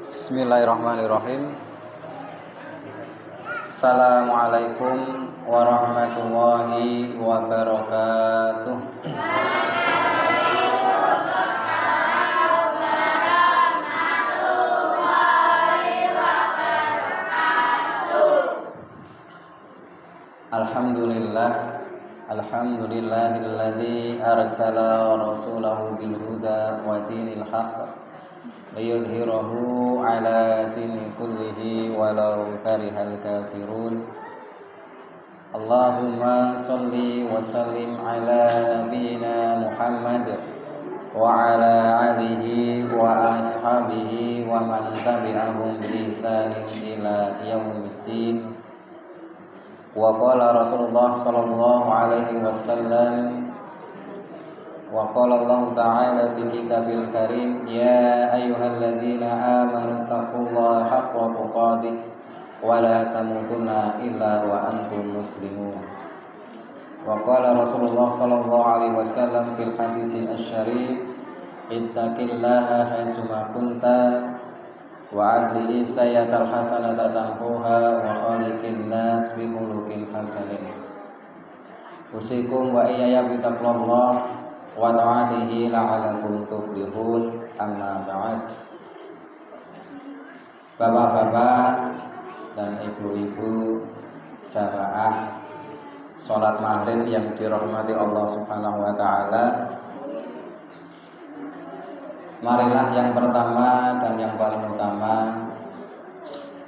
Bismillahirrahmanirrahim. Assalamualaikum warahmatullahi wabarakatuh. Alhamdulillahilladzi arsala rasulahu bil huda wa dinil haqq liyudhhirahu ala dini kullihi walau karihal kafirun. Allahumma salli wa sallim ala nabiyyina Muhammad wa ala alihi wa ashabihi wa man tabi'ahum bi ihsanin ila yaumiddin. Wa qala Rasulullah sallallahu alaihi wasallam wa qala Allah ta'ala fi kitabil karim ya ayyuhalladzina amanu taqullaha haqqa tuqatih wa la tamutunna illa wa antum muslimun. Wa qala Rasulullah sallallahu alaihi wasallam fil haditsi asy-syarif ittaqillaha haitsuma kunta wa adli sayyatal hasanata tamhuha wa khaliqin nas bi khuluqin hasanin. Usikum wa iyaya bi taqwallah wa ta'atihi la'allakum tuflihun. Amma ba'd. Bapak-bapak dan ibu-ibu jamaah salat maghrib yang dirahmati Allah Subhanahu wa taala, marilah yang pertama dan yang paling utama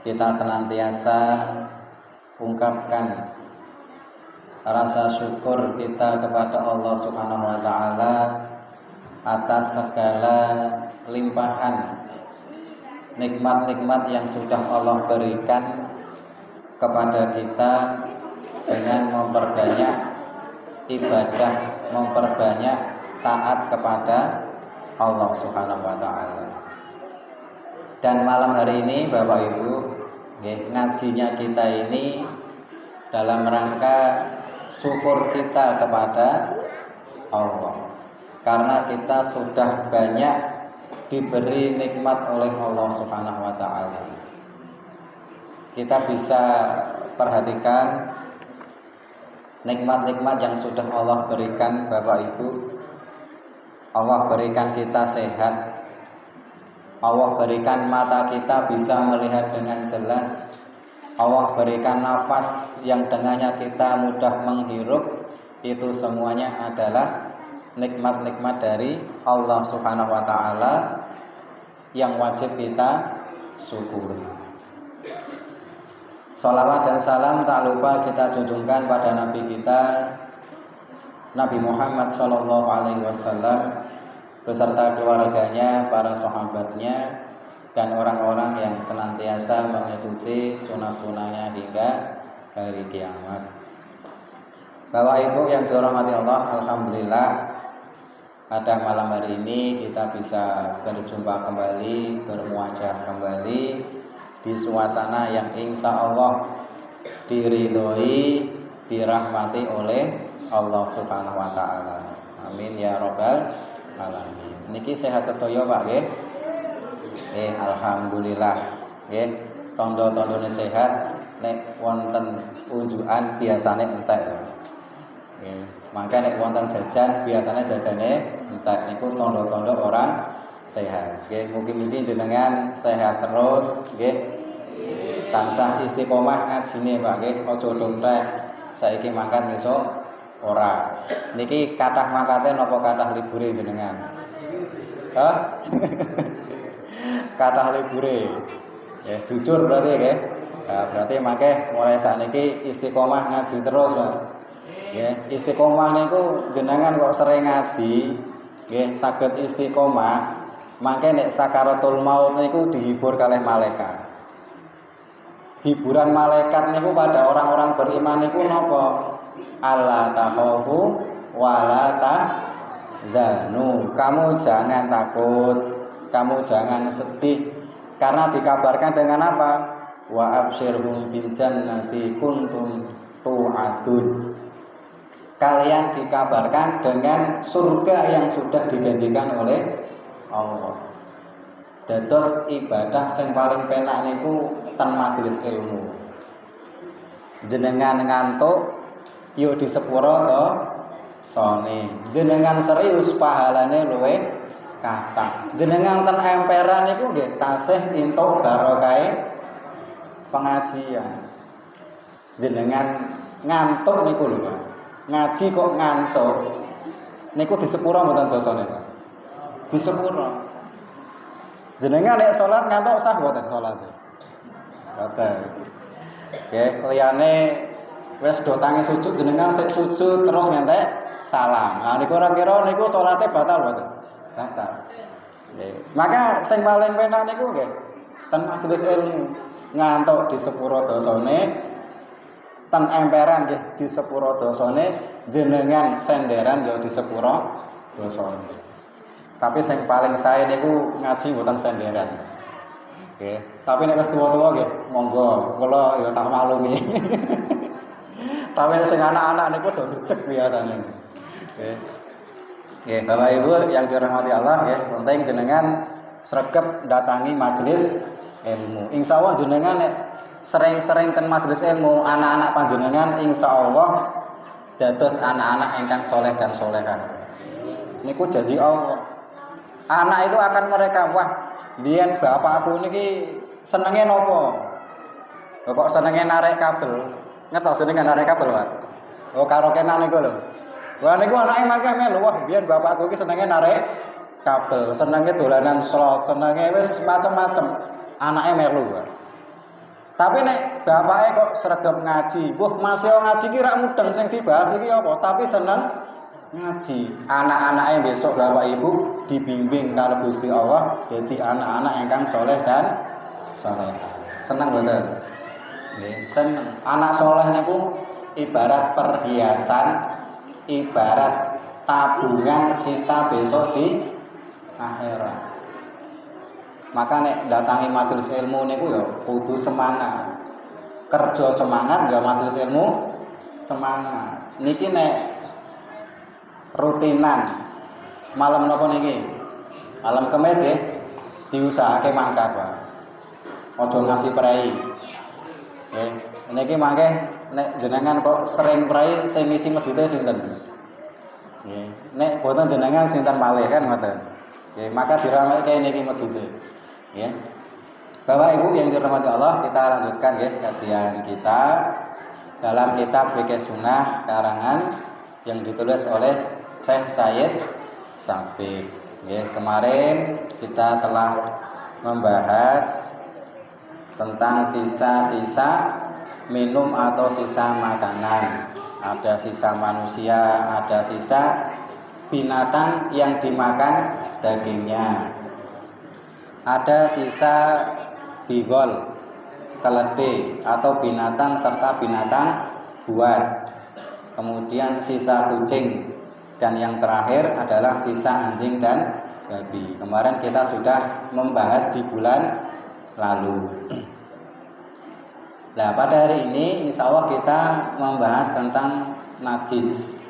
kita senantiasa ungkapkan rasa syukur kita kepada Allah Subhanahu wa taala atas segala limpahan nikmat-nikmat yang sudah Allah berikan kepada kita dengan memperbanyak ibadah, memperbanyak taat kepada Allah Subhanahu wa taala. Dan malam hari ini Bapak Ibu, ngajinya kita ini dalam rangka syukur kita kepada Allah. Karena kita sudah banyak diberi nikmat oleh Allah Subhanahu wa taala. Kita bisa perhatikan nikmat-nikmat yang sudah Allah berikan Bapak Ibu. Allah berikan kita sehat, Allah berikan mata kita bisa melihat dengan jelas, Allah berikan nafas yang dengannya kita mudah menghirup. Itu semuanya adalah nikmat-nikmat dari Allah Subhanahu wa taala yang wajib kita syukuri. Shalawat dan salam tak lupa kita junjungkan pada Nabi kita Nabi Muhammad sallallahu alaihi wasallam beserta keluarganya, para sahabatnya, dan orang-orang yang senantiasa mengikuti sunnah-sunnahnya hingga hari kiamat. Bapak Ibu yang dirahmati Allah, alhamdulillah pada malam hari ini kita bisa berjumpa kembali, bermuajah kembali di suasana yang insya Allah diridhoi, dirahmati oleh Allah Subhanahu wa taala. Amin ya rabbal alamin. Niki sehat sedaya Pak nggih? Alhamdulillah nggih. Tondo-tondone sehat, nek wonten unjukan biasane entek. Nggih. Mangke nek wonten jajan biasane jajane entek. Niku tondo-tondo orang sehat. Nggih, mugi-mugi jenengan sehat terus nggih. Tansah istiqomah ngajine Pak nggih, aja lontreh. Saiki mangkat besok ora. Niki kathah mangkate napa kathah libure jenengan? Hah? Kathah libure. Ya jujur berarti nggih. Nah, berarti mangke mulai sakniki istiqomah ngaji terus, Pak. Nggih, istiqomah niku jenengan kok sering ngaji, nggih saged istiqomah, mangke nek sakaratul maut niku dihibur kalih malaikat. Hiburan malaikat niku pada orang-orang beriman niku napa? Allah takhafu wala tahzanu. Kamu jangan takut, kamu jangan sedih, karena dikabarkan dengan apa? Wa absyirhum bil jannati kuntum tu'adun. Kalian dikabarkan dengan surga yang sudah dijanjikan oleh Allah. Dados ibadah sing paling penak niku ten majelis ilmu. Jenengan ngantuk yo di sepuro to sone. Jenengan serius pahalane luwih kathah. Jenengan ten emperan niku nggih tasih entuk barokah pengajian. Jenengan ngantuk niku lho Pak. Ngaji kok ngantuk. Niku di sepuro mboten dosane Pak. Di sepuro. Jenengan nek salat ngantuk sah mboten salate? Mboten. Nggih, liyane wis do tangi sujud jenengan sik sujud terus ngantek salam. Nah niku kira-kira niku salate batal mboten? Batal. Nggih. Maka sing paling penak niku nggih ten majelis ilmu ngantuk di sepuro dosane, ten emperan nggih di sepuro dosane, jenengan senderan ya di sepuro dosane. Tapi sing paling sae niku ngaji mboten senderan. Nggih. Tapi nek wis tuwa-tuwa nggih, monggo kula ya tak maklumi. Tapi nek sing anak-anak niku do jejeg biasane. Nggih. Nggih, Bapak Ibu yang dirahmati Allah nggih, penting jenengan sregep datangi majelis ilmu. Insyaallah jenengan nek sering-sering ten majelis ilmu, anak-anak panjenengan insyaallah dados anak-anak ingkang soleh dan solehah. Niku jadi Allah. Anak itu akan merekam, wah, biyen bapakku niki senenge nopo? Kok senenge narik kabel? Ngertos senenge narik kabel, Pak? Oh, karaokean niku lho. Wah, niku anake mangke melu, wah, biyen bapakku iki senenge narik kabel, senenge dolanan slot, senenge wis macem-macem. Anake melu, Pak. Tapi nek bapake kok sregep ngaji, "Wah, Mas yo ngaji ki ra mudeng sing dibahas iki apa?" Tapi seneng ngaji. Anak-anake besok Bapak Ibu dibimbing karo Gusti Allah dadi anak-anak ingkang soleh dan salehah. Seneng mboten? Nggih, seneng. Anak soleh niku ibarat perhiasan, ibarat tabungan kita besok di akhirat. Maka nek datangi majelis ilmu niku ya kudu semangat. Kerja semangat ya majelis ilmu semangat. Niki nek rutinan malam napa niki? Malam Kamis nggih diusahake mangkat, Pak. Aja ngasih prei. Nggih, niki mangke nek jenengan kok sering prei sing ngisi masjide sinten? Nggih, nek boten jenengan sinten malih kan ngoten. Nggih, maka dirameke niki masjide. Nggih. Bapak Ibu yang dirahmati Allah, kita lanjutkan nggih kajian kita dalam kitab Fikih Sunnah karangan yang ditulis oleh Syekh Said Sabiq. Kemarin kita telah membahas tentang sisa-sisa minum atau sisa makanan. Ada sisa manusia, ada sisa binatang yang dimakan dagingnya. Ada sisa bigol, keledai atau binatang serta binatang buas. Kemudian sisa kucing. Dan yang terakhir adalah sisa anjing dan babi. Kemarin kita sudah membahas di bulan lalu. Nah, pada hari ini insya Allah kita membahas tentang najis,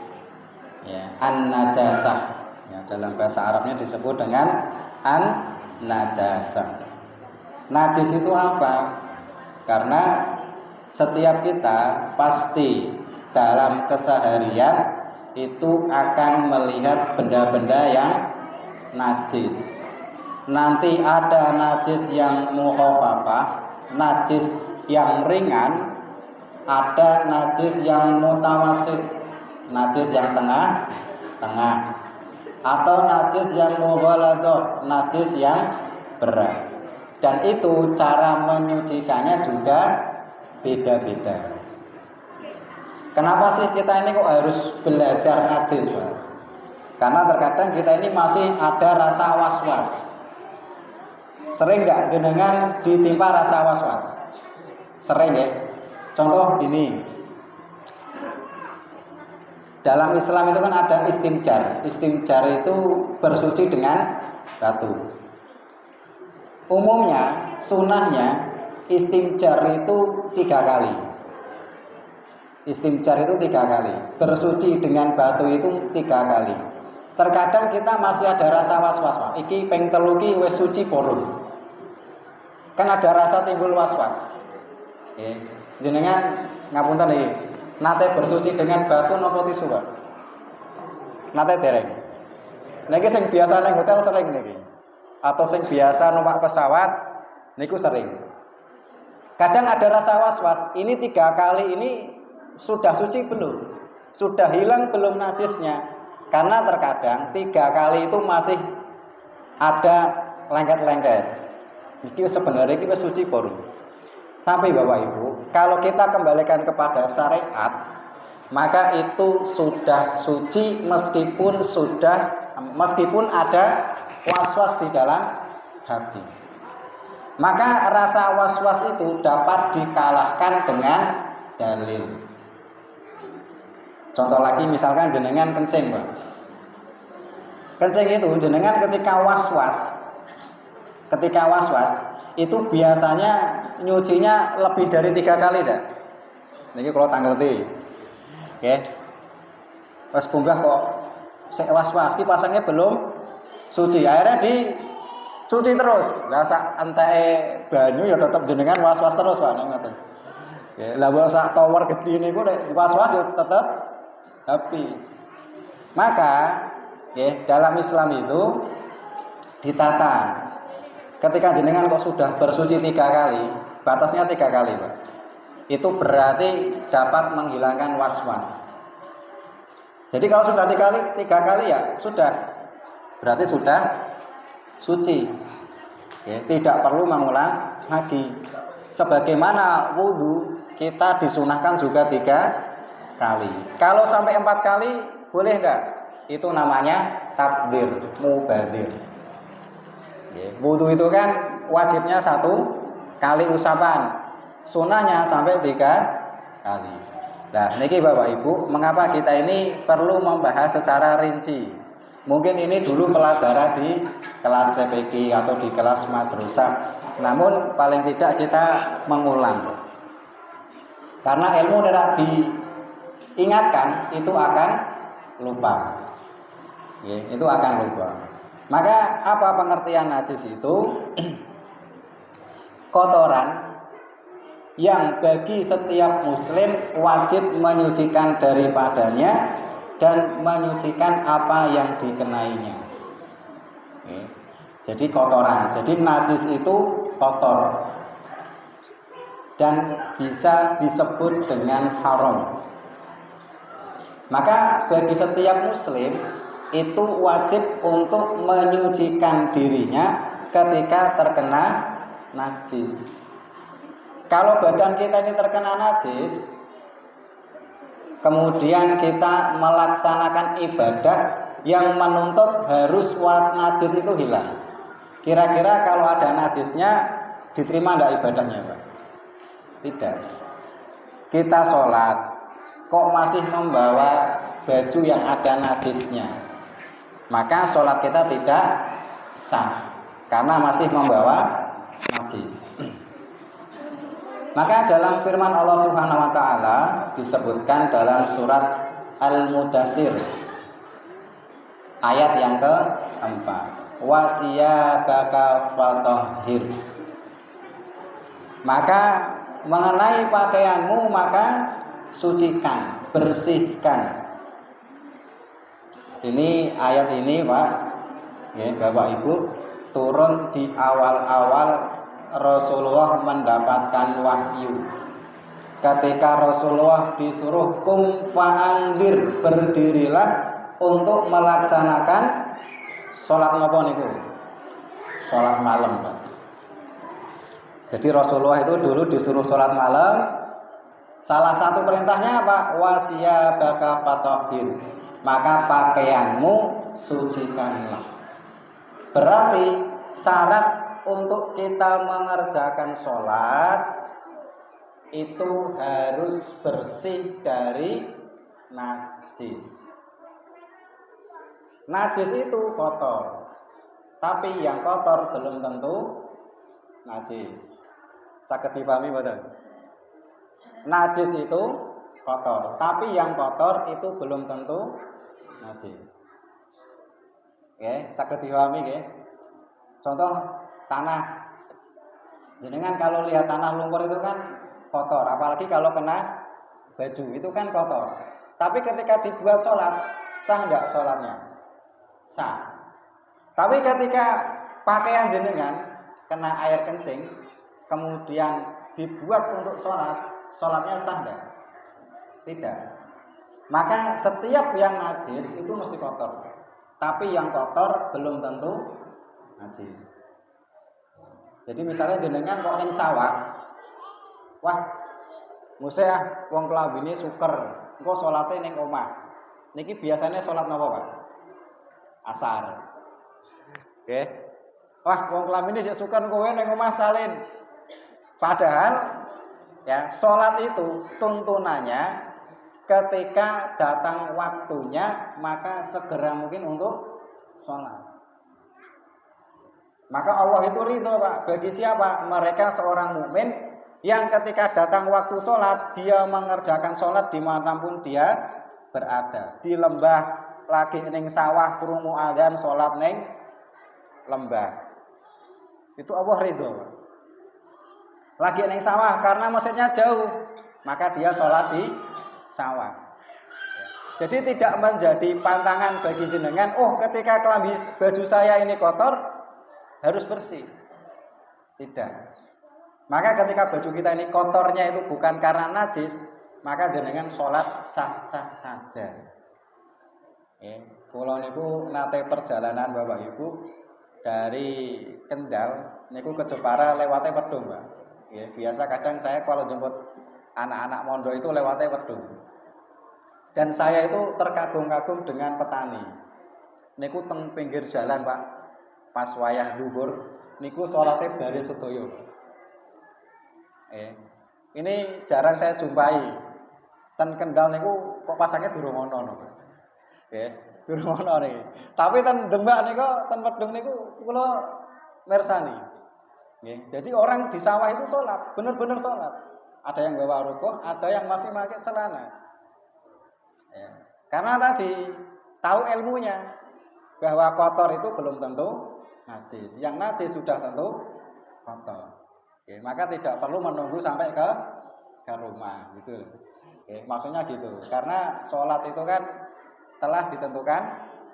ya, an-najasah. Ya, dalam bahasa Arabnya disebut dengan an-najasah. Najis itu apa? Karena setiap kita pasti dalam keseharian itu akan melihat benda-benda yang najis. Nanti ada najis yang mukhafafah, najis yang ringan, ada najis yang mutawasit, najis yang tengah-tengah, atau najis yang mughaladah, najis yang berat. Dan itu cara menyucikannya juga beda-beda. Kenapa sih kita ini kok harus belajar najis, Pak? Karena terkadang kita ini masih ada rasa was-was. Sering nggak jenengan ditimpa rasa was-was? Sering ya. Contoh ini, dalam Islam itu kan ada istinjar. Istinjar itu bersuci dengan batu. Umumnya, sunnahnya istinjar itu 3 kali. Istinjar itu 3 kali. Bersuci dengan batu itu 3 kali. Terkadang kita masih ada rasa was-was, Pak. Iki ping telu ki wis suci purun. kan ada rasa timbul was-was. Nggih. Jenengan ngapunten iki, nate bersuci dengan batu napa tisu, Pak? Nate dereng. Niki sing biasa ning hotel sering niki. Atau sing biasa numpak pesawat niku sering. Kadang ada rasa was-was, ini 3 kali ini sudah suci belum? Sudah hilang belum najisnya? Karena terkadang 3 kali itu masih ada lengket-lengket. Iki sebenarnya iki wis suci baru. Tapi Bapak Ibu, kalau kita kembalikan kepada syariat, maka itu sudah suci meskipun ada was-was di dalam hati. Maka rasa was-was itu dapat dikalahkan dengan dalil. Contoh lagi misalkan jenengan kencing, Pak. Kencing itu jenengan ketika was-was itu biasanya nyucinya lebih dari 3 kali dah. Niki kalau tanggal T. Oke. Pas bunggah kok sik was-was ki pasangnya belum suci. Akhirnya dicuci terus. Lah sak enteke banyu ya tetep jenengan was-was terus, Pak, ngoten. Oke, lah mbok sak tower gedhe niku nek was-was yo tetep habis. Maka dalam Islam itu ditata. Ketika jenengan kok sudah bersuci 3 kali, batasnya 3 kali, Pak. Itu berarti dapat menghilangkan was-was. Jadi kalau sudah 3 kali ya sudah, berarti sudah suci. Tidak perlu mengulang lagi. Sebagaimana wudu kita disunahkan juga 3 kali. Kalau sampai 4 kali boleh enggak? Itu namanya tabdir, mubadir. Wudu itu kan wajibnya 1 kali usapan, sunahnya sampai 3 kali. Nah, niki Bapak Ibu, mengapa kita ini perlu membahas secara rinci? Mungkin ini dulu pelajaran di kelas TPQ atau di kelas madrasah. Namun paling tidak kita mengulang. Karena ilmu tidak diingatkan itu akan lupa. Itu akan lupa. Maka apa pengertian najis itu? Kotoran yang bagi setiap muslim wajib menyucikan daripadanya dan menyucikan apa yang dikenainya. Jadi kotoran. Jadi najis itu kotor dan bisa disebut dengan haram. Maka bagi setiap muslim itu wajib untuk menyucikan dirinya ketika terkena najis. Kalau badan kita ini terkena najis, kemudian kita melaksanakan ibadah yang menuntut harus najis itu hilang. Kira-kira kalau ada najisnya diterima enggak ibadahnya, Pak? Tidak. Kita sholat kok masih membawa baju yang ada najisnya, maka sholat kita tidak sah karena masih membawa najis. Maka dalam firman Allah Subhanahu wa taala disebutkan dalam surat Al-Mudatsir ayat yang ke-4, wasiyabaka fatahhir. Maka mengenai pakaianmu maka sucikan, bersihkan. Ini ayat ini, Pak, Bapak Ibu, turun di awal-awal Rasulullah mendapatkan wahyu. Ketika Rasulullah disuruh kum fa'andir, berdirilah untuk melaksanakan sholat apa niku? Sholat malam, Pak. Jadi Rasulullah itu dulu disuruh sholat malam. Salah satu perintahnya apa? Wasiyabaka fatahhir. Maka pakaianmu sucikanlah. Berarti syarat untuk kita mengerjakan sholat itu harus bersih dari najis. Najis itu kotor, tapi yang kotor belum tentu najis. Saged dipahami mboten? Najis itu kotor, tapi yang kotor itu belum tentu najis. Saged dipahami nggih? Contoh tanah. Jenengan kalau lihat tanah lumpur itu kan kotor, apalagi kalau kena baju itu kan kotor. Tapi ketika dibuat sholat, sah nggak sholatnya? Sah. Tapi ketika pakaian jenengan kena air kencing, kemudian dibuat untuk sholat, sholatnya sah nggak? Tidak. Maka setiap yang najis itu mesti kotor. Tapi yang kotor belum tentu najis. Jadi misalnya jenengan kok ning sawah, wah, muse wong kelambine suker, engko salate ning omah. Niki biasanya salat napa, Pak? Asar. Oke. Wah, wong kelambine sik suker kowe ning omah salin. Padahal ya, salat itu tuntunannya ketika datang waktunya maka segera mungkin untuk sholat. Maka Allah itu ridho, Pak, bagi siapa? Mereka seorang mukmin yang ketika datang waktu sholat dia mengerjakan sholat dimanapun dia berada, di lembah lagi ning sawah krungu adzan sholat ning lembah, itu Allah ridho, Pak. Lagi ning sawah karena masjidnya jauh, maka dia sholat di sawah. Jadi tidak menjadi pantangan bagi jenengan, oh ketika kelambi baju saya ini kotor harus bersih. Tidak. Maka ketika baju kita ini kotornya itu bukan karena najis, maka jenengan sholat sah-sah saja. Kula niku nate perjalanan Bapak Ibu dari Kendal niku ke Jepara lewatnya Pedung, Pak. Biasa kadang saya kalau jemput anak-anak mondo itu lewatnya Pedung. Dan saya itu terkagum-kagum dengan petani. Niku teng pinggir jalan, Pak. Pas wayah dhuwur niku salate baris sedaya. Ini jarang saya jumpai. Ten Kendal niku kok pasangnya durung ono, Pak. Durung ono niki. Tapi ten Demak niku, ten Pedung niku kula mirsani. Jadi orang di sawah itu sholat, benar-benar sholat. Ada yang bawa rukuk, ada yang masih pakai celana. Karena tadi tahu ilmunya bahwa kotor itu belum tentu najis. Yang najis sudah tentu kotor. Maka tidak perlu menunggu sampai ke rumah gitu. Maksudnya gitu. Karena sholat itu kan telah ditentukan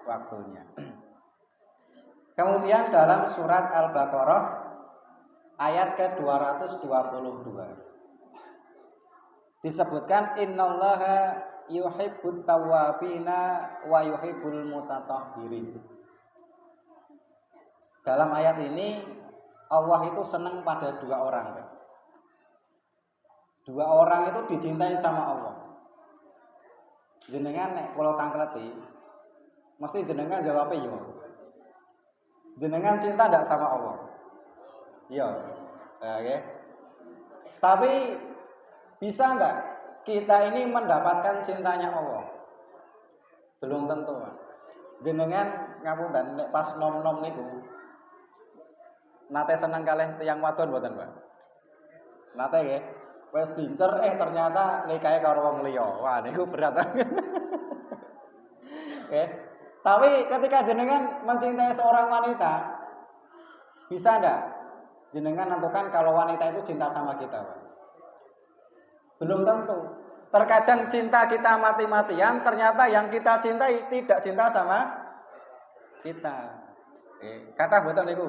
waktunya. Kemudian dalam surat Al-Baqarah ayat ke-222 disebutkan innallaha yuhibbut tawwabina wa yuhibbul mutatahhirin. Dalam ayat ini Allah itu senang pada dua orang. Dua orang itu dicintai sama Allah. Jenengan nek kula tangkleti mesti jenengan jawabnya yo. Jenengan cinta ndak sama Allah? Iya. Oke. Tapi bisa ndak kita ini mendapatkan cintanya Allah? Belum tentu, Pak. Jenengan ngapunten nek pas nom-nom niku nate seneng kalih tiyang wadon mboten, Pak? Nate nggih. Wis dincer ternyata nikahe karo wong liya. Wah, niku berat. Tapi ketika jenengan mencintai seorang wanita, bisa ndak jenengan nentukan kalau wanita itu cinta sama kita, Pak? Belum tentu. Terkadang cinta kita mati-matian, ternyata yang kita cintai tidak cinta sama kita. Kata mboten niku.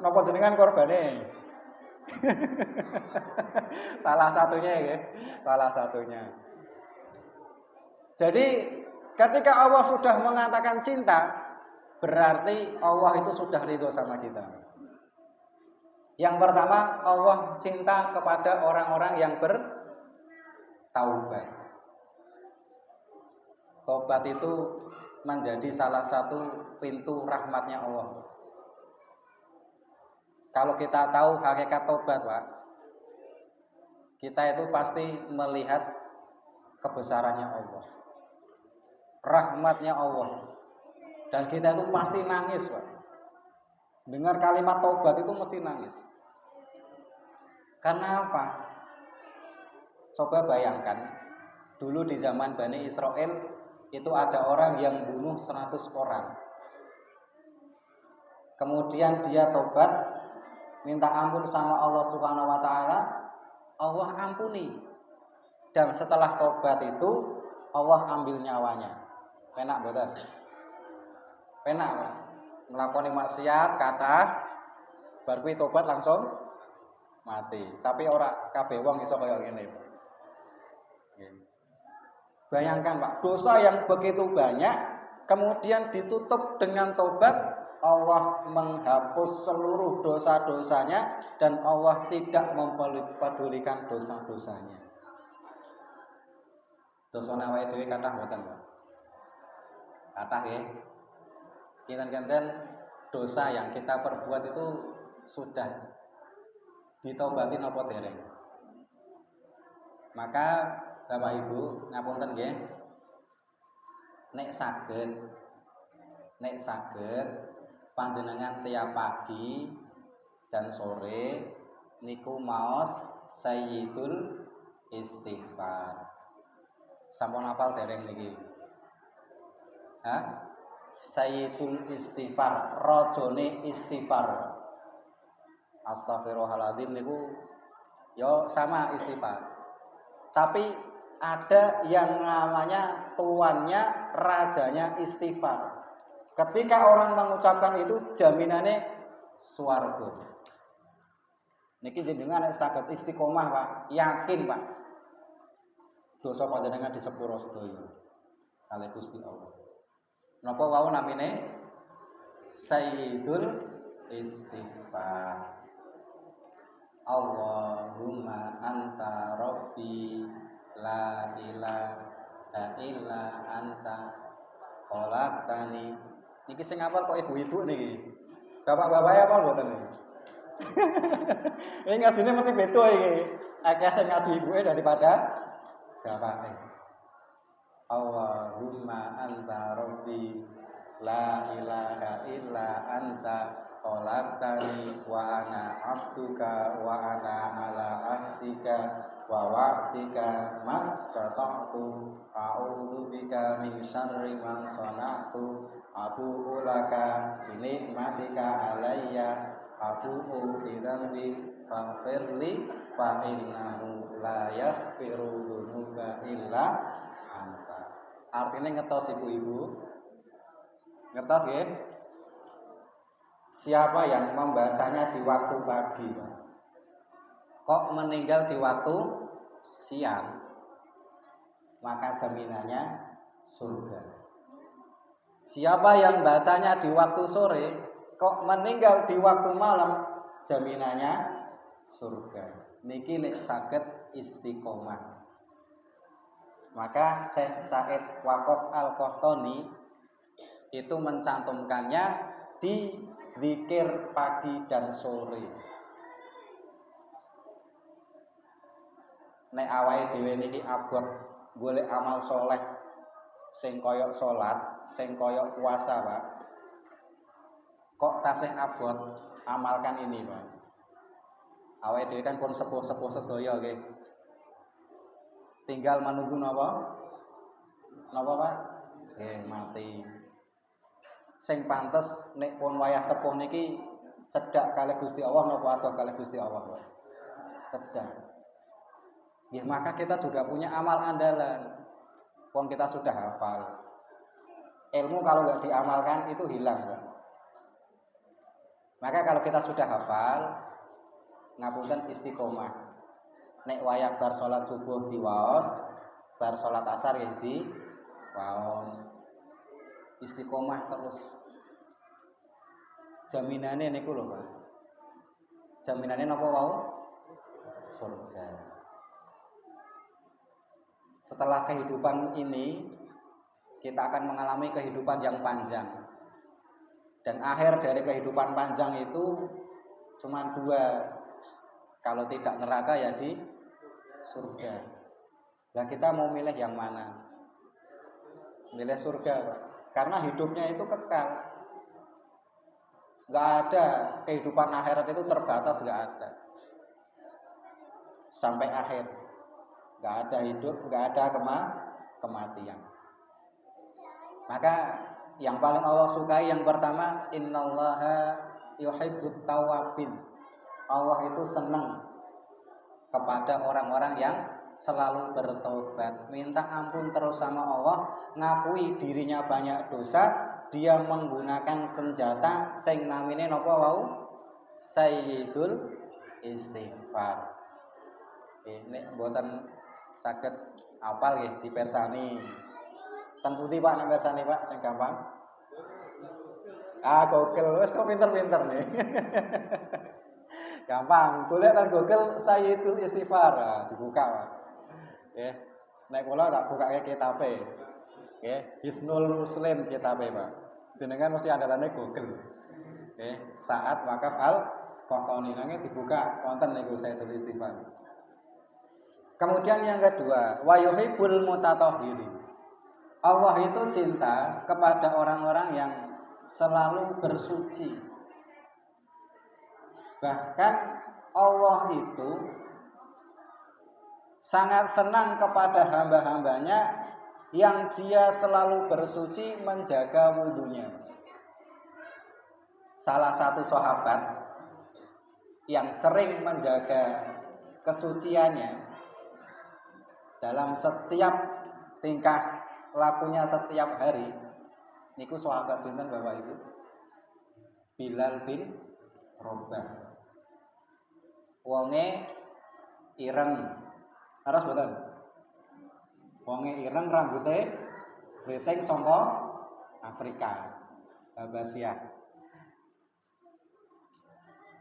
Napa jenengan korbane? Salah satunya ya, salah satunya. Jadi ketika Allah sudah mengatakan cinta, berarti Allah itu sudah ridho sama kita. Yang pertama, Allah cinta kepada orang-orang yang bertaubat. Taubat itu menjadi salah satu pintu rahmatnya Allah. Kalau kita tahu hakikat taubat, Pak, kita itu pasti melihat kebesarannya Allah, rahmatnya Allah, dan kita itu pasti nangis, Pak. Dengar kalimat taubat itu mesti nangis. Karena apa? Coba bayangkan, dulu di zaman Bani Israel itu ada orang yang bunuh 100 orang. Kemudian dia taubat, minta ampun sama Allah Subhanahu wa taala, Allah ampuni. Dan setelah tobat itu Allah ambil nyawanya. Penak mboten? Penak, Pak. Nglakoni maksiat kathah bar kuwi tobat langsung mati. Tapi ora kabeh wong iso kaya ngene. Bayangkan, Pak, dosa yang begitu banyak kemudian ditutup dengan tobat, Allah menghapus seluruh dosa-dosanya dan Allah tidak mempedulikan dosa-dosanya. Dosa awake dhewe kathah mboten, Pak? Kathah nggih. Kinten-kinten dosa yang kita perbuat itu sudah ditobati napa dereng. Maka Bapak Ibu ngapunten nggih. Nek saged panjenengan tiap pagi dan sore niku maos Sayyidul Istighfar. Sampun hafal dereng niki? Hah? Sayyidul Istighfar, rajane istighfar. Astagfirullahaladzim niku yo sama istighfar. Tapi ada yang namanya tuannya, rajanya istighfar. Ketika orang mengucapkan itu jaminannya swarga. Niki jenengan nek saged istiqomah, Pak, yakin, Pak. Dosa panjenengan disepuro sedaya kalih Gusti Allah. Napa wau namine Sayyidul Istighfar. Allahumma anta rabbi la ilaha illa anta khalaqtani. Niki sing hafal kok ibu-ibu niki. Bapak-bapak ya hafal mboten niki? Ini ngajine mesti beda iki. Akeh sing ngaji ibuke daripada bapake. Allahumma anta rabbi la ilaha illa anta khalaqtani wa ana 'abduka wa ana 'ala 'ahdika wa wa'dika mastata'tu a'udzu bika min syarri ma sana'tu abu'u laka bi ni'matika 'alayya abu'u bi dzambi faghfirli fa innahu la yaghfiru dzunuba illa anta. Artinya ngetos ibu-ibu. Ngertos nggih? Siapa yang membacanya di waktu pagi, Pak, kok meninggal di waktu siang, maka jaminannya surga. Siapa yang bacanya di waktu sore, kok meninggal di waktu malam, jaminannya surga. Niki nek saged istiqomah. Maka Syekh Said Waqaf Al-Qahtani itu mencantumkannya di zikir pagi dan sore. Nek awake dhewe niki abot golek amal soleh sing koyok salat, sing koyok puasa, Pak. Kok tasih abot amalkan ini, Pak. Awake dhewe kan pun sepuh-sepuh sedaya nggih. Tinggal menunggu napa? Napa, Pak? Nggih, mati. Sing pantes nek pun wayah sepuh niki cedhak kalih Gusti Allah napa adoh kalih Gusti Allah, Pak? Cedhak. Ya, maka kita juga punya amal andalan. Pun kita sudah hafal. Ilmu kalau nggak diamalkan itu hilang, Pak. Maka kalau kita sudah hafal, ngapunten istiqomah. Nek wayah bar salat subuh diwaos, bar salat asar ya di waos. Istiqomah terus. Jaminannya niku lho, Pak. Jaminannya napa wau? Surga. Setelah kehidupan ini kita akan mengalami kehidupan yang panjang. Dan akhir dari kehidupan panjang itu cuma dua. Kalau tidak neraka ya di surga. Nah, kita mau milih yang mana? Milih surga, Pak. Karena hidupnya itu kekal. Gak ada kehidupan akhirat itu terbatas, gak ada. Sampai akhir. Gak ada hidup, gak ada kematian. Maka yang paling Allah sukai yang pertama, innallaha yuhibbut tawwabin. Allah itu senang kepada orang-orang yang selalu bertobat, minta ampun terus sama Allah, ngakui dirinya banyak dosa, dia menggunakan senjata sing namine napa wau? Sayyidul Istighfar. Nek mboten saged apal nggih dipersani. Ten pundi Pak nek persani Pak sing gampang? Google wis kok pinter-pinter nih. Gampang, golek nang Google Sayyidul Istighfar, dibuka Pak. Nggih. Nek kula tak bukake kitabe. Nggih, Hisnul Muslim kitabe, Pak. Jenengan mesti andalane Google. Nggih, saat wakaf al-Qahtani nanging dibuka wonten niku Sayyidul Istighfar. Kemudian yang kedua, wa yuhibbul mutatahhirin. Allah itu cinta kepada orang-orang yang selalu bersuci. Bahkan Allah itu sangat senang kepada hamba-hambanya yang dia selalu bersuci menjaga wudunya. Salah satu sahabat yang sering menjaga kesuciannya dalam setiap tingkah lakunya setiap hari, niku sahabat sinten Bapak Ibu? Bilal bin Rabah. Wonge ireng. Terus mboten? Wonge ireng rambute keriting saka Afrika, Habasyah.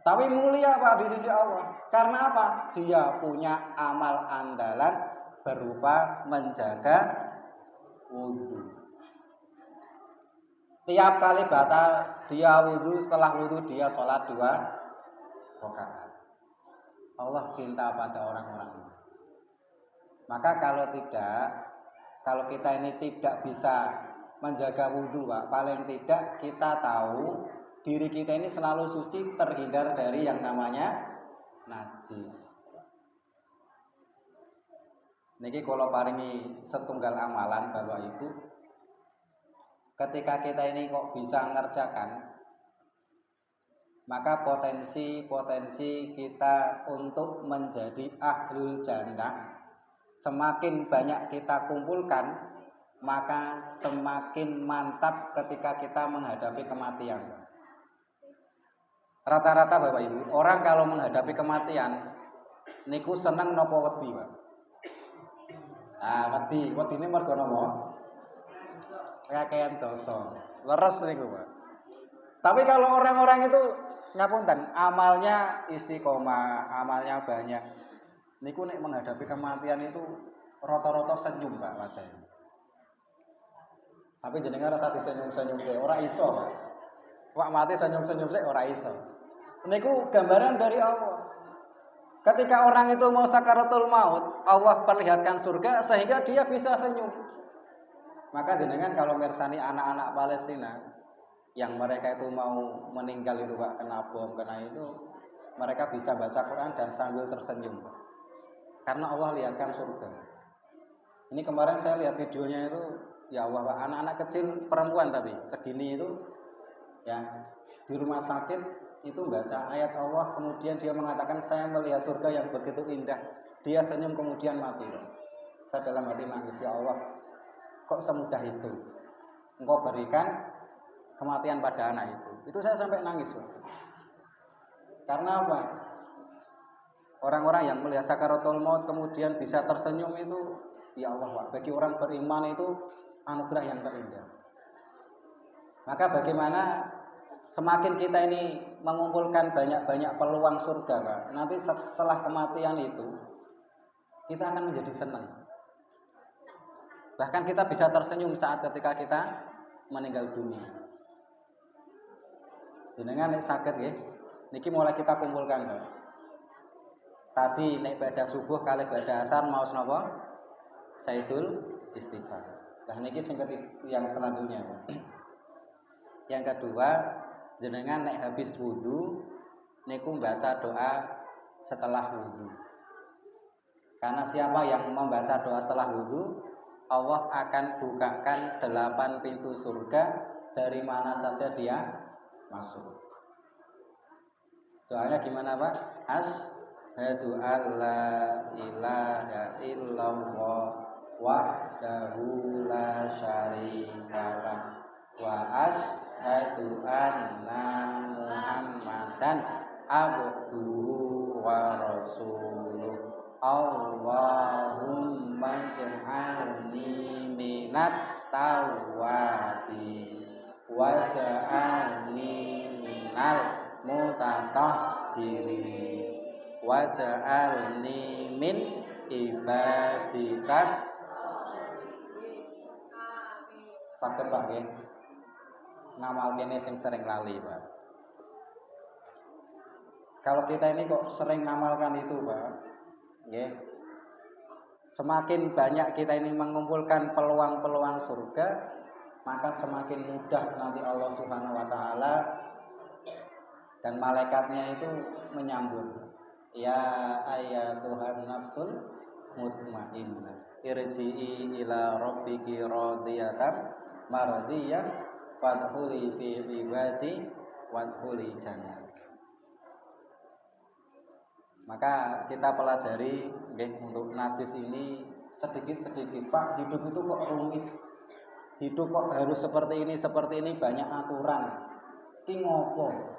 Tapi mulia Pak di sisi Allah. Karena apa? Dia punya amal andalan berupa menjaga wudu. Tiap kali batal dia wudu, setelah wudu dia sholat 2 rakaat. Allah cinta pada orang-orang ini. Maka kalau kita ini tidak bisa menjaga wudu, Pak, paling tidak kita tahu diri kita ini selalu suci, terhindar dari yang namanya najis. Niki kalau paringi setunggal amalan Bapak Ibu, ketika kita ini kok bisa ngerjakan, maka potensi kita untuk menjadi ahlul jannah semakin banyak kita kumpulkan, maka semakin mantap ketika kita menghadapi kematian. Rata-rata Bapak Ibu, orang kalau menghadapi kematian niku seneng napa wedi, Pak? Wedi ini mergo napa? Kakean dosa. Leres niku, Pak. Tapi kalau orang-orang itu ngapunten, amalnya istiqomah, amalnya banyak. Niku nek menghadapi kematian itu rata-rata senyum, Pak, wajahnya. Tapi jenengan rasa disenyum-senyum sik ora iso, Pak. Wak mati senyum-senyum sik ora iso. Niku gambaran dari Allah. Ketika orang itu mau sakaratul maut, Allah perlihatkan surga sehingga dia bisa senyum. Maka jenengan kalau mersani anak-anak Palestina yang mereka itu mau meninggal itu Pak, kena bom, kena itu, mereka bisa baca Quran dan sambil tersenyum, Pak. Karena Allah lihatkan surga. Ini kemarin saya lihat videonya itu, ya Allah Pak, anak-anak kecil perempuan tapi segini itu ya di rumah sakit itu baca ayat Allah, kemudian dia mengatakan saya melihat surga yang begitu indah. Dia senyum kemudian mati, Pak. Saya dalam hati nangis, ya Allah, kok semudah itu Engkau berikan kematian pada anak itu. Itu saya sampai nangis, Pak. Karena apa? Orang-orang yang melihat sakaratul maut kemudian bisa tersenyum itu, ya Allah, Pak, bagi orang beriman itu anugerah yang terindah. Maka bagaimana semakin kita ini mengumpulkan banyak-banyak peluang surga, Pak, nanti setelah kematian itu kita akan menjadi senang. Bahkan kita bisa tersenyum saat ketika kita meninggal dunia. Jenengan nek saged nggih, niki mulai kita kumpulkan, Pak. Tadi nek pada subuh kali pada asar maos napa? Sayyidul Istighfar. Nah niki sing yang selanjutnya, Pak. Yang kedua, jenengan nek habis wudu niku baca doa setelah wudu. Karena siapa yang membaca doa setelah wudu, Allah akan bukakan 8 pintu surga dari mana saja dia masuk. Doanya gimana, Pak? Asyhadu alla ilaha illallah wahdahu la syarikalah wa asyhadu anna Muhammadan abduhu wa rasuluh. Allahumma ja'alni minat tawwabin waj'alni minal mutatahhirin waj'alni min ibadikas. Saged Pak nggih ngamal kene sing sering lali Pak. Kalau kita ini kok sering ngamalkan itu Pak, nggih. Semakin banyak kita ini mengumpulkan peluang-peluang surga, maka semakin mudah nanti Allah Subhanahu wa taala dan malaikatnya itu menyambut. Ya ayyatuhan nafsul mutmainnah irji'i ila rabbiki radiyatan mardiyah fadkhuli fi ibadi wadkhuli jannah. Maka kita pelajari untuk najis ini sedikit-sedikit. Pak, hidup itu kok rumit. Hidup kok harus seperti ini, banyak aturan. Ki ngopo?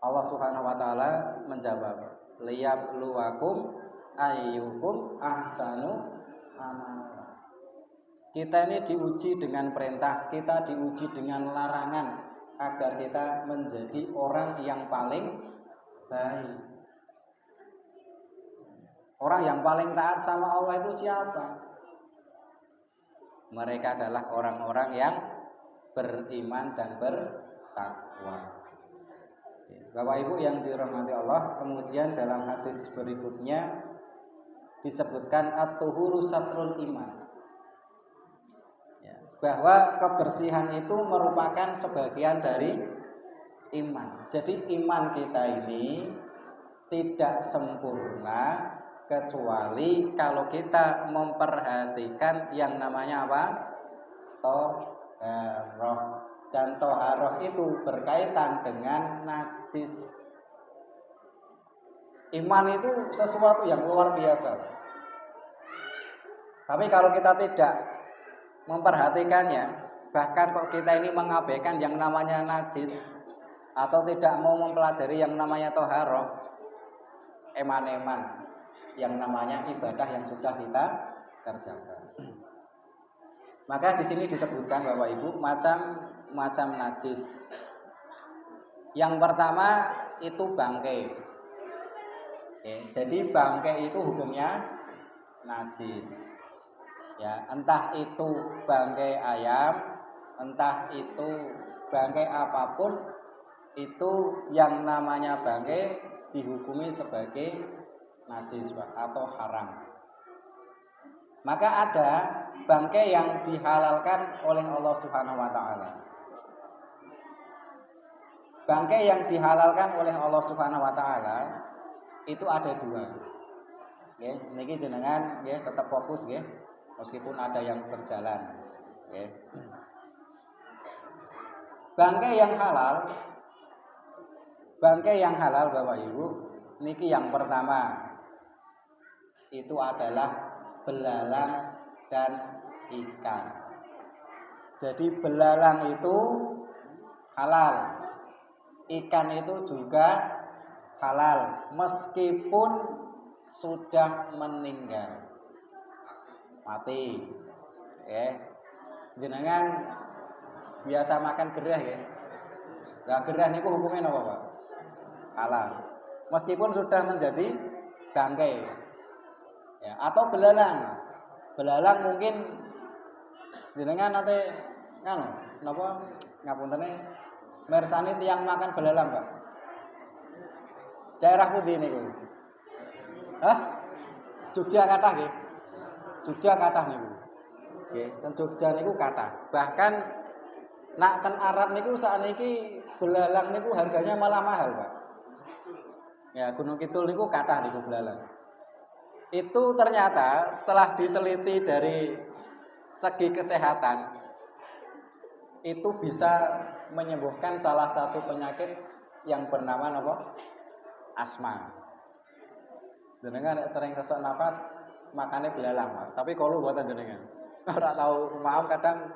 Allah Subhanahu wa taala menjawab, liyabluwakum ayyukum ahsanu amala. Kita ini diuji dengan perintah, kita diuji dengan larangan agar kita menjadi orang yang paling baik. Orang yang paling taat sama Allah itu siapa? Mereka adalah orang-orang yang beriman dan bertakwa. Bapak Ibu yang dirahmati Allah, kemudian dalam hadis berikutnya disebutkan at-tuhuru satrul iman. Bahwa kebersihan itu merupakan sebagian dari iman. Jadi iman kita ini tidak sempurna kecuali kalau kita memperhatikan yang namanya apa? Toharoh. Dan toharoh itu berkaitan dengan najis. Iman itu sesuatu yang luar biasa. Tapi kalau kita tidak memperhatikannya, bahkan kalau kita ini mengabaikan yang namanya najis atau tidak mau mempelajari yang namanya toharoh, eman-eman yang namanya ibadah yang sudah kita kerjakan. Maka di sini disebutkan Bapak Ibu macam najis. Yang pertama itu bangkai. Jadi bangkai itu hukumnya najis. Ya, entah itu bangkai ayam, entah itu bangkai apapun, itu yang namanya bangkai dihukumi sebagai najis atau haram. Maka ada bangkai yang dihalalkan oleh Allah Subhanahu wa taala. Bangkai yang dihalalkan oleh Allah Subhanahu wa taala itu ada dua. Nggih, niki jenengan nggih tetap fokus nggih meskipun ada yang berjalan. Nggih. Bangkai yang halal Bapak Ibu, niki yang pertama itu adalah belalang dan ikan. Jadi belalang itu halal, ikan itu juga halal meskipun sudah meninggal, mati. Jenengan biasa makan gerah ya. Nah, gerah niku hukumnya apa Pak? Halal. Meskipun sudah menjadi bangkai. Ya, atau belalang. Belalang mungkin jenengan nanti napa ngapuntene mirsani tiyang makan belalang, Pak. Daerah pundi niku? Jogja kathah nggih. Jogja kathah niku. Nggih, ten Jogja niku kathah. Bahkan nak ten Arab niku sakniki belalang niku harganya malah mahal, Pak. Ya, Gunung Kidul niku kathah niku belalang. Itu ternyata setelah diteliti dari segi kesehatan itu bisa menyembuhkan salah satu penyakit yang bernama apa? asma. Jenengan nek sering sesak napas makane belalang, Pak. Tapi kalau buatan jenengan. Ora tahu maaf kadang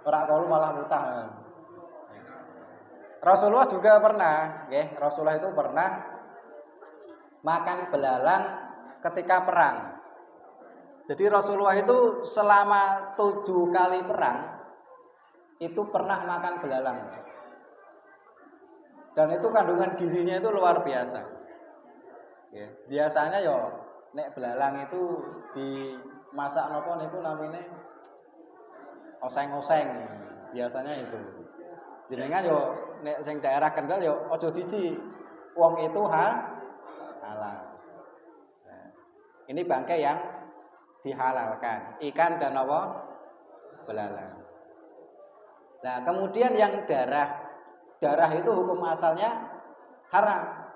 ora kalau malah mutah. Rasulullah juga pernah, nggih. Rasulullah itu pernah makan belalang ketika perang. Jadi Rasulullah itu selama 7 kali perang itu pernah makan belalang. Dan itu kandungan gizinya itu luar biasa. Ya, biasanya yo nek belalang itu dimasak nopo niku namine oseng-oseng. Biasanya itu. Jenengan yo nek sing daerah Kendal yo aja jiji. Wong itu halal. Nah, ini bangkai yang dihalalkan, ikan dan apa? Belalang. Nah, kemudian yang darah itu hukum asalnya haram.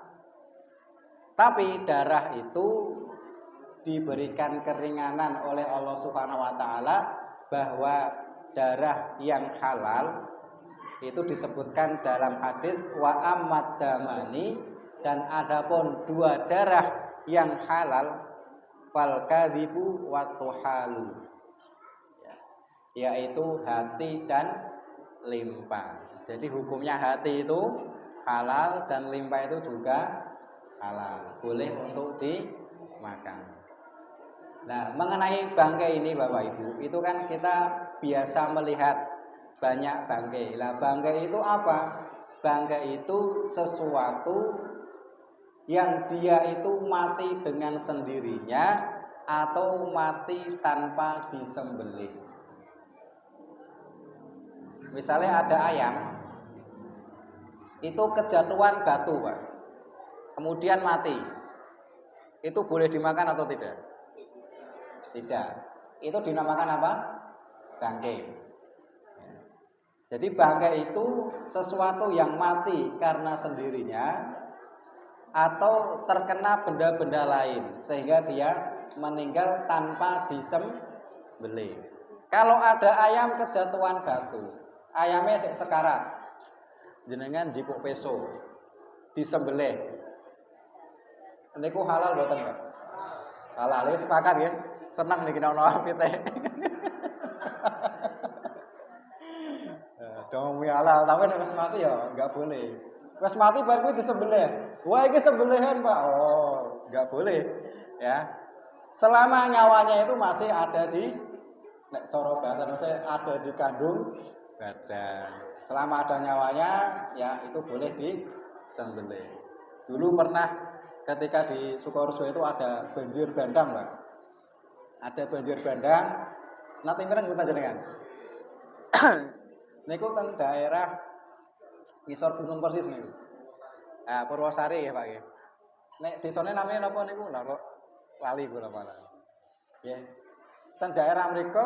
Tapi darah itu diberikan keringanan oleh Allah Subhanahu wa taala bahwa darah yang halal itu disebutkan dalam hadis wa ammad damani, dan adapun 2 darah yang halal fal kadzibu wa tuhalu, yaitu hati dan limpa. Jadi hukumnya hati itu halal dan limpa itu juga halal, boleh untuk dimakan. Nah, mengenai bangkai ini Bapak Ibu, itu kan kita biasa melihat banyak bangkai. Lah bangkai itu apa? Bangkai itu sesuatu yang dia itu mati dengan sendirinya atau mati tanpa disembelih. Misalnya ada ayam, itu kejatuhan batu, Pak. Kemudian mati. Itu boleh dimakan atau tidak? Tidak. Itu dinamakan apa? Bangkai. Jadi bangkai itu sesuatu yang mati karena sendirinya atau terkena benda-benda lain sehingga dia meninggal tanpa disembelih. Kalau ada ayam kejatuhan batu, ayamnya sekarat, jenengan jipuk peso, disembelih, niku halal boten, Pak? Halal, ya sepakat ya. Senang nih kita ono apite. Dong halal, tapi nek wis mati ya enggak boleh. Wis mati bar kuwi disembelih. Wah, iki sembelihan, Pak. Oh, enggak boleh. Ya. Selama nyawanya itu masih ada di nek cara bahasa Indonesia ada di kandung badan. Selama ada nyawanya ya itu boleh disembelih. Dulu pernah ketika di Sukoharjo itu ada banjir bandang, Pak. Ada banjir bandang. Nanti mireng kita jenengan. Niku teng daerah ngisor Gunung Persis niku. Nah, Purwosari ya, Pak ya. Nek desane namanya napa niku? Lah kok lali kula malah. Ya. Teng daerah mriku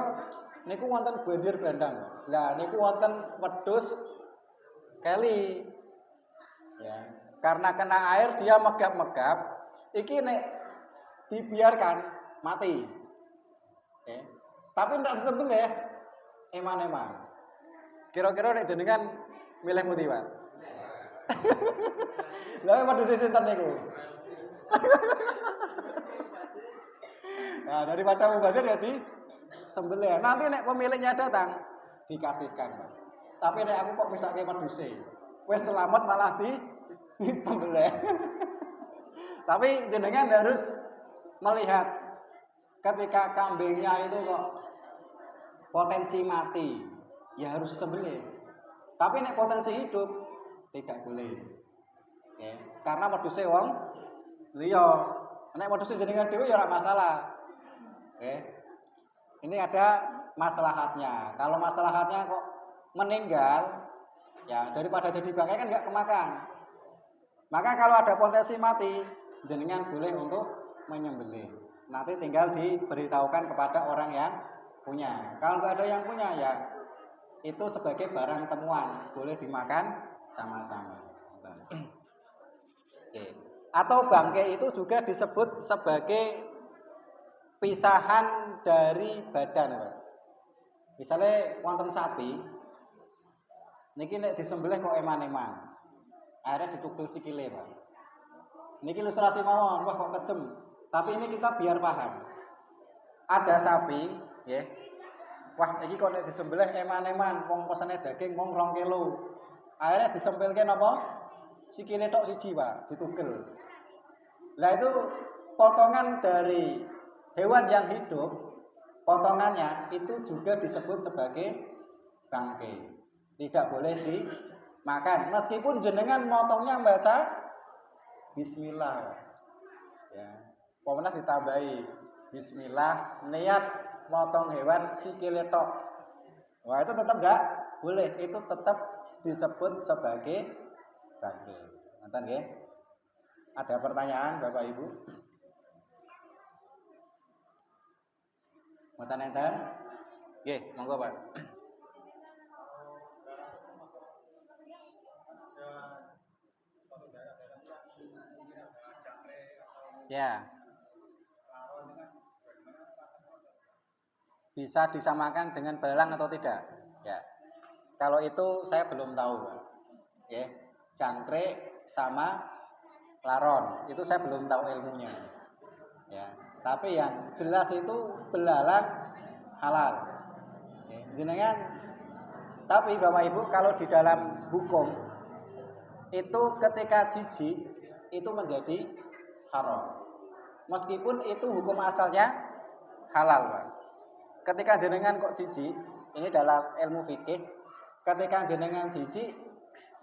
niku wonten banjir bandang. Lah niku wonten wedhus keli. Ya. Karena kena air dia megap-megap, iki nek dibiarkan mati. Ya. Tapi ndak disembelih eman-eman. Kira-kira nek jenengan milih pundi, Pak? Lah wedhus sinten niku? Nah, daripada mubazir ya disembelih. Nanti nek pemiliknya datang dikasihkan, Pak. Tapi nek aku kok misake wedhuse, wis selamat malah disembelih. Tapi jenengan harus melihat ketika kambingnya itu kok potensi mati, ya harus disembelih. Tapi nek potensi hidup tidak boleh. Ya, karena wedhuse wong liya. Nek wedhuse jenengan dhewe ya ora masalah. Ini ada maslahatnya. Kalau maslahatnya kok meninggal, ya daripada jadi bangkai kan nggak kemakan. Maka kalau ada potensi mati, jenengan boleh untuk menyembelih. Nanti tinggal diberitahukan kepada orang yang punya. Kalau nggak ada yang punya, ya itu sebagai barang temuan, boleh dimakan sama-sama. Oke. Atau bangkai itu juga disebut sebagai pisahan dari badan, Pak. Misalnya wonten sapi, niki nek disembelih kok eman-eman, akhirnya ditukul sikile, Pak. Niki ilustrasi mawon, wah kok kejem. Tapi ini kita biar paham. Ada sapi, ya. Wah, iki kok nek disembelih eman-eman, wong pesene daging mung 2 kilo. Akhirnya disempilke napa? Sikile tok siji, Pak, ditugel. Lah itu potongan dari hewan yang hidup, potongannya itu juga disebut sebagai bangkai. Tidak boleh dimakan. Meskipun jenengan motongnya baca bismillah. Ya. Pokoknya ditambahi bismillah, niat motong hewan sikile tok. Wah, itu tetap enggak boleh. Itu tetap disebut sebagai bangkai. Ngoten nggih? Ada pertanyaan Bapak Ibu? Ngoten enten? Nggih, monggo Pak. Ya. Bisa disamakan dengan belalang atau tidak? Ya. Kalau itu saya belum tahu, Pak. Ya. Jangkrik sama laron, itu saya belum tahu ilmunya. Ya. Tapi yang jelas itu belalang halal. Ya. Jenengan, tapi Bapak Ibu kalau di dalam hukum itu ketika jijik itu menjadi haram. Meskipun itu hukum asalnya halal, Pak. Ketika jenengan kok jijik, ini dalam ilmu fikih, ketika jenengan jijik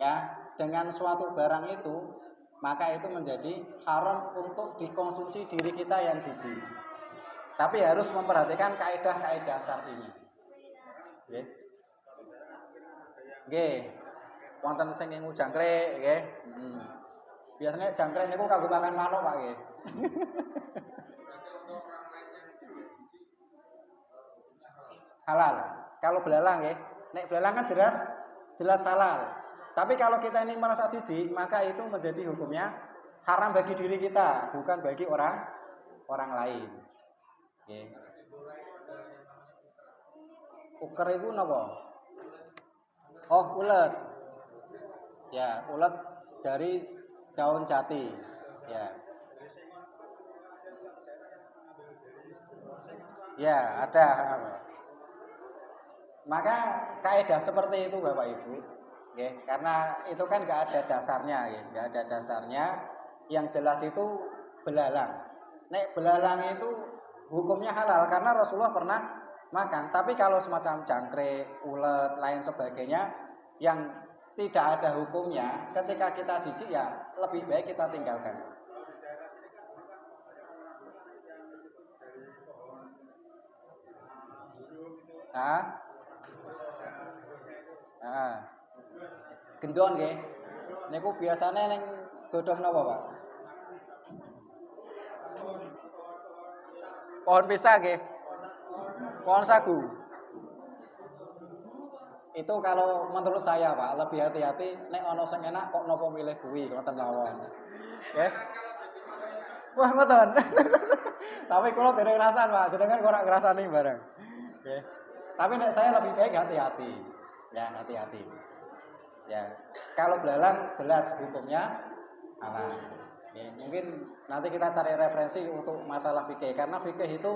ya dengan suatu barang itu, maka itu menjadi haram untuk dikonsumsi diri kita yang jijik. Tapi harus memperhatikan kaidah-kaidah syar'inya. Nggih. Nggih. Wonten sing ngingu jangkrik, nggih. Biasanya jangkrik niku kanggo makan manuk, Pak nggih. Halal. Kalau belalang ya, nek belalang kan jelas halal. Tapi kalau kita ini merasa jijik, maka itu menjadi hukumnya haram bagi diri kita, bukan bagi orang lain. Oke. Uker itu napa? Oh, ulet. Ya, ulet dari daun jati. Ya. Ya, ada. Maka kaidah seperti itu Bapak Ibu, ya, karena itu kan nggak ada dasarnya, ya, nggak ada dasarnya. Yang jelas itu belalang. Nek belalang itu hukumnya halal karena Rasulullah pernah makan. Tapi kalau semacam jangkrik, ulet, lain sebagainya yang tidak ada hukumnya, ketika kita jijik ya lebih baik kita tinggalkan. Gendon nggih. Niku biasane ning godhong napa, Pak? Pohon pisang nggih. Pohon sagu. Itu kalau menurut saya, Pak, lebih hati-hati nek ana sing enak kok napa milih kuwi, ngoten mawon. Nggih. Wah, ngoten. Tapi kula dereng ngerasan, Pak. Jenengan kok ora ngrasani bareng. Nggih. Tapi nek saya lebih baik hati-hati. Ya, hati-hati. Ya, kalau belalang jelas hukumnya halal. Ya, mungkin nanti kita cari referensi untuk masalah fikih karena fikih itu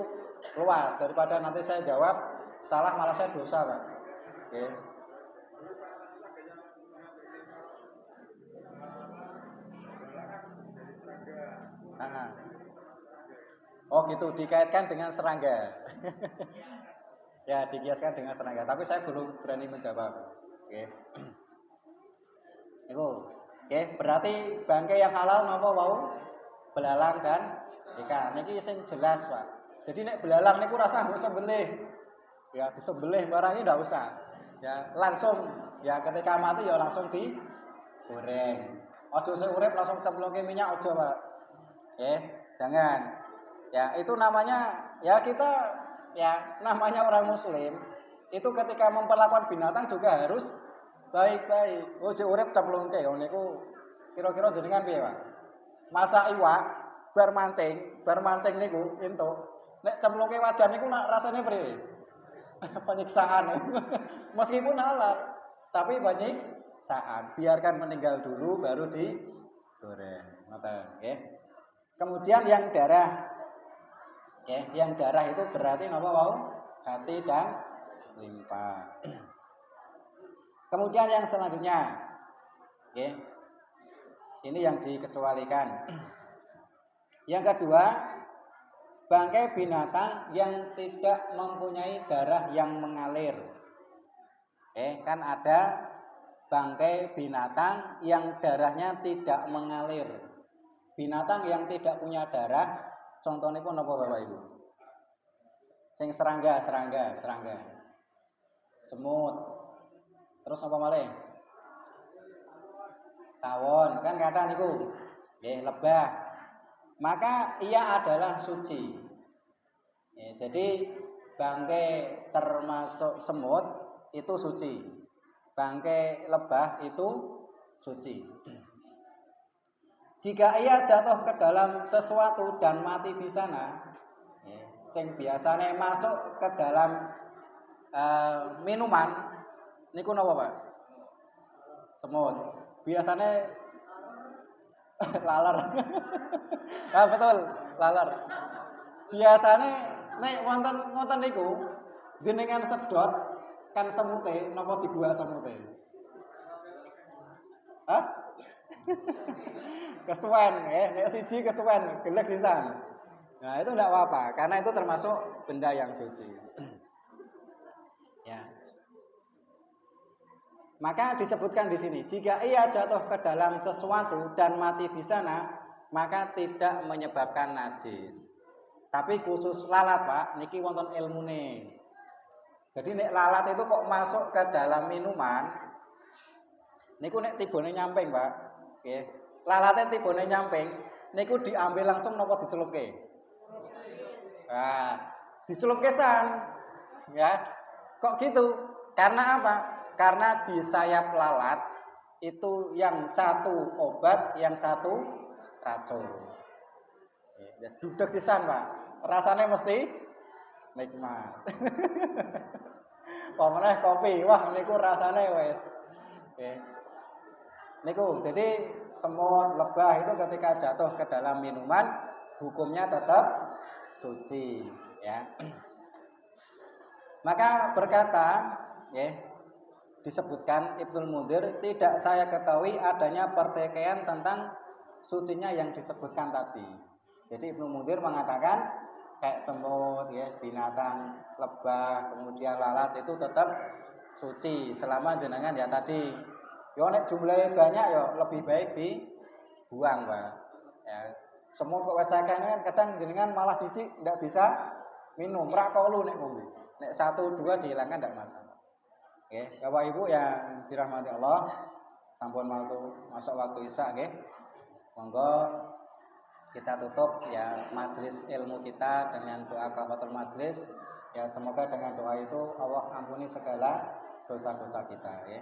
luas daripada nanti saya jawab salah malah saya dosa, Pak. Oke. Oh gitu, dikaitkan dengan serangga. Ya, dikiaskan dengan serangga, tapi saya belum berani menjawab. Oke. Itu. Oke, berarti bangkai yang halal napa wau? Belalang dan ikan. Niki sing jelas, Pak. Jadi nek belalang niku rasa mbok sembelih. Ya, disembelih barang ini ndak usah. Ya, langsung ya ketika mati ya langsung digoreng. Aja sing urip langsung cemplungke minyak aja, Pak. Jangan. Ya, itu namanya ya kita ya namanya orang muslim. Itu ketika memperlakukan binatang juga harus baik-baik. Ojo urip cemplungke ya niku kira-kira jenengan piye, Pak? Masak iwak bar mancing niku entuk. Nek cemplungke wajan niku rasane priye? Penyiksaan. Meskipun halal, tapi penyiksaan. Biarkan meninggal dulu baru digoreng. ngoten nggih. Kemudian yang darah. Ya, yang darah itu berarti napa wau? Hati dan limpa. Kemudian yang selanjutnya, ya, ini yang dikecualikan. Yang kedua, bangkai binatang yang tidak mempunyai darah yang mengalir. Kan ada bangkai binatang yang darahnya tidak mengalir. Binatang yang tidak punya darah, contohnya pun apa Bapak Ibu? Sing serangga. Semut. Terus apa malih? Tawon, kan kata niku. Nggih, lebah. Maka ia adalah suci. Ya, jadi bangkai termasuk semut itu suci. Bangkai lebah itu suci. Jika ia jatuh ke dalam sesuatu dan mati di sana, ya, sing biasanya masuk ke dalam minuman, niku napa Pak? Semut. Biasanya laler. Nah, betul, laler. Biasanya nek wonten niku jenengan sedot kan semute napa dibuat semute? Hah? Kesuwen, nek siji kesuwen, gelek sisan. Nah, itu enggak apa-apa karena itu termasuk benda yang suci. Ya. Maka disebutkan di sini, jika ia jatuh ke dalam sesuatu dan mati di sana, maka tidak menyebabkan najis. Tapi khusus lalat, Pak, niki wonten ilmune. Jadi nek lalat itu kok masuk ke dalam minuman, niku nek tibone nyamping, Pak. Nggih. Lalate tibone nyamping, niku diambil langsung napa dicelupke? Nah, dicelupke san. Ya. Kok gitu? Karena apa? Karena di sayap lalat itu yang satu obat, yang satu racun. Ya, dudek sisan, Pak. Rasanya mesti nikmat. Pemeneh kopi, wah niku rasanya wes. Niku, jadi semut, lebah itu ketika jatuh ke dalam minuman, hukumnya tetap suci, ya. Maka berkata, ya, disebutkan Ibnul Munzir, tidak saya ketahui adanya pertikaian tentang sucinya yang disebutkan tadi. Jadi Ibnul Munzir mengatakan kayak semut, ya, binatang, lebah, kemudian lalat itu tetap suci selama jenengan ya tadi. Yo nek jumlahnya banyak yo lebih baik dibuang, Pak. Ya. Semut kok wis akeh kan kadang jenengan malah jijik ndak bisa minum, ra kolu nek ngombe. Nek 1 2 dihilangkan ndak masalah. Oke, Bapak Ibu yang dirahmati Allah, sampun masuk waktu Isya nggih. Monggo kita tutup ya majelis ilmu kita dengan doa kafaratul majelis. Ya semoga dengan doa itu Allah ampuni segala dosa-dosa kita ya.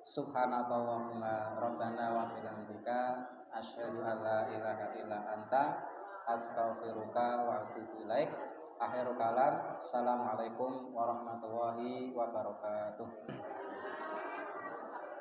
Subhanallahumma rabbana wa bihamdika asyhadu an la ilaha illa anta astaghfiruka wa atubu ilaik. Akhirul kalam. Assalamualaikum warahmatullahi wabarakatuh.